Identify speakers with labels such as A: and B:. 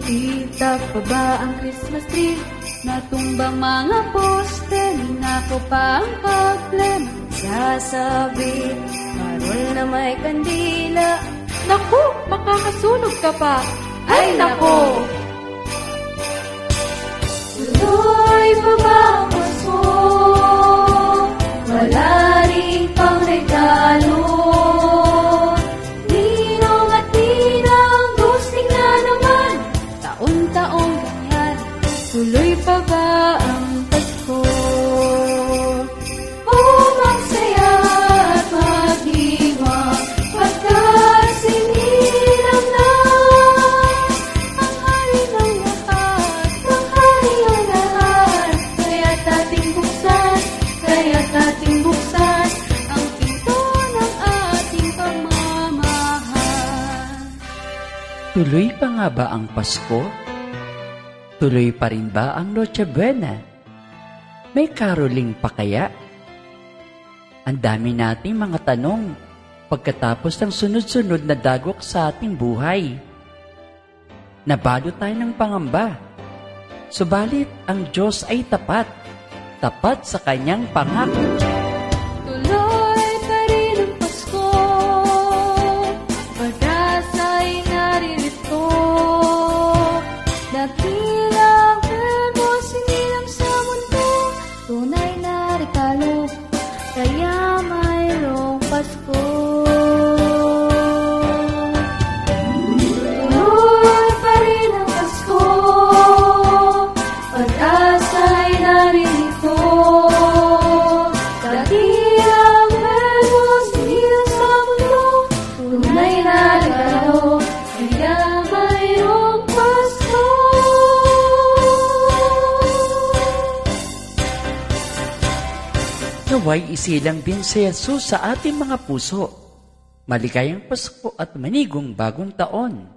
A: Tita pa ba ang Christmas tree? Natumbang mga poste, linako pa ang kable. Sasabit, parol na may kandila. Naku, makakasunog ka pa. Ay naku! Tuloy pa ba ang Pasko? Wala rin pang regalo. Ninong at ninang, gusting na naman. Taon-taong ganyan. Tuloy pa ba ang Pasko? Oh, magsaya at magdiwang, pagkat sinilang na ang hari ng lahat, ang hari ng lahat. Kaya't ating buksan ang pinto ng ating pagmamahal.
B: Tuloy pa nga ba ang Pasko? Tuloy pa rin ba ang Noche Buena? May caroling pa kaya? Ang dami nating mga tanong pagkatapos ng sunod-sunod na dagok sa ating buhay. Nabalo tayo ng pangamba. Subalit ang Diyos ay tapat sa kanyang pangako.
A: Tuloy pa rin ang Pasko, pag-asa'y naririto. Dakilang verbo sinilang sa mundo, tunay na regalo, kaya mayroong Pasko. Tuloy pa rin ang Pasko, pag-asa'y naririto. Dakilang verbo sinilang sa mundo, tunay na regalo, kaya mayroong Pasko.
B: Naway isilang din si Jesus sa ating mga puso. Maligayang Pasko at manigong bagong taon.